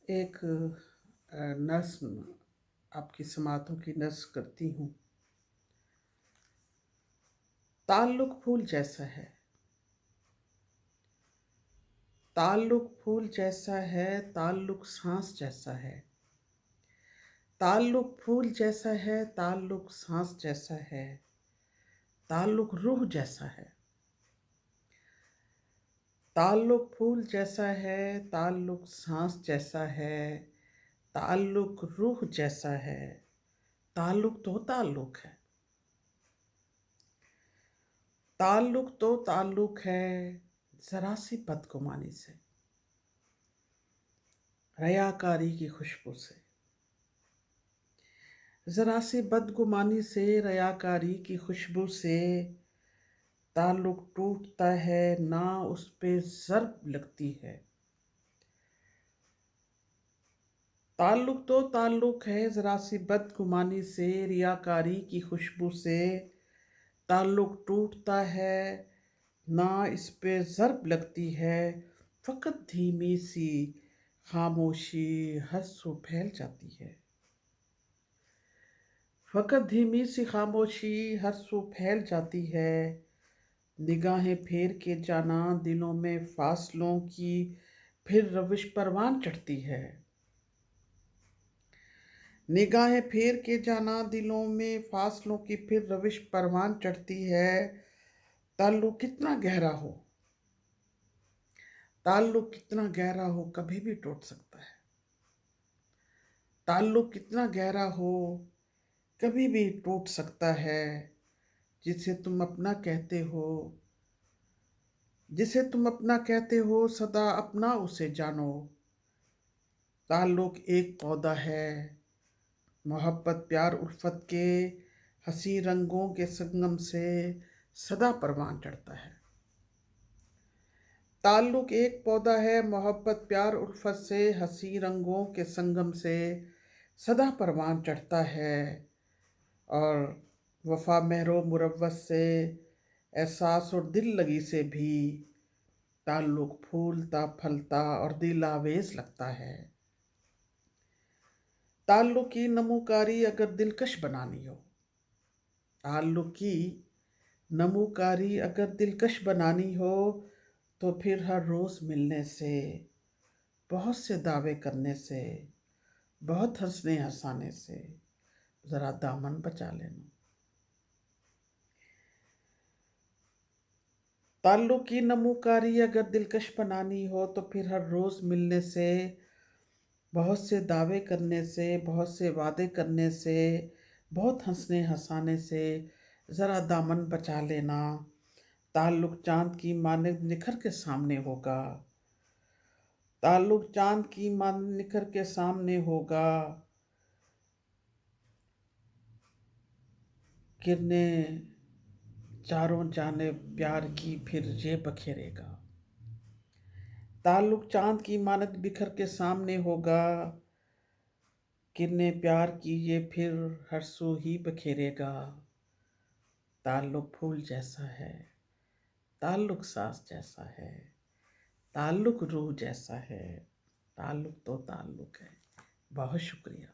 एक नज़्म आपकी समातों की नज़्म करती हूँ। ताल्लुक फूल जैसा है, ताल्लुक फूल जैसा है, ताल्लुक सांस जैसा है। ताल्लुक फूल जैसा है, ताल्लुक सांस जैसा है, ताल्लुक रूह जैसा है। ताल्लुक फूल जैसा है, ताल्लुक सांस जैसा है, ताल्लुक रूह जैसा है। ताल्लुक तो ताल्लुक है, ताल्लुक तो ताल्लुक है, जरा सी बदगुमानी से, रयाकारी की खुशबू से। जरा सी बदगुमानी से, रयाकारी की खुशबू से ताल्लुक टूटता है, ना उस पे ज़र्ब लगती है। ताल्लुक तो ताल्लुक है, जरा सी बदगुमानी से, रियाकारी की खुशबू से ताल्लुक टूटता है, ना इस पे ज़र्ब लगती है। फ़कत धीमी सी खामोशी हर सू फैल जाती है। फ़कत धीमी सी खामोशी हर सू फैल जाती है। निगाहें फेर के जाना दिलों में फासलों की फिर रविश परवान चढ़ती है। निगाहें फेर के जाना दिलों में फासलों की फिर रविश परवान चढ़ती है। ताल्लुक कितना गहरा हो, ताल्लुक कितना गहरा हो, कभी भी टूट सकता है। ताल्लुक कितना गहरा हो, कभी भी टूट सकता है। जिसे तुम अपना कहते हो, जिसे तुम अपना कहते हो, सदा अपना उसे जानो। ताल्लुक एक पौधा है, मोहब्बत प्यार उल्फत के हंसी रंगों के संगम से सदा परवान चढ़ता है। ताल्लुक एक पौधा है, मोहब्बत प्यार उल्फत से हंसी रंगों के संगम से सदा परवान चढ़ता है। और वफा महरो मुरव्वत से, एहसास और दिल लगी से भी ताल्लुक फूलता फलता और दिल आवेज लगता है। ताल्लुक की नमूकारी अगर दिलकश बनानी हो, ताल्लुक की नमूकारी अगर दिलकश बनानी हो, तो फिर हर रोज़ मिलने से, बहुत से दावे करने से, बहुत हंसने हंसाने से ज़रा दामन बचा लेना। ताल्लुक की नमूकारी अगर दिलकश बनानी हो, तो फिर हर रोज़ मिलने से, बहुत से दावे करने से, बहुत से वादे करने से, बहुत हंसने हंसाने से ज़रा दामन बचा लेना। ताल्लुक चाँद की मानिंद निखर के सामने होगा, ताल्लुक चाँद की मानिंद निखर के सामने होगा। किरणें चारों जानिब प्यार की फिर ये बखेरेगा। ताल्लुक चाँद की मानिंद बिखर के सामने होगा, किरणें प्यार की ये फिर हर सू ही बखेरेगा। ताल्लुक फूल जैसा है, ताल्लुक सांस जैसा है, ताल्लुक रूह जैसा है। ताल्लुक तो ताल्लुक है। बहुत शुक्रिया।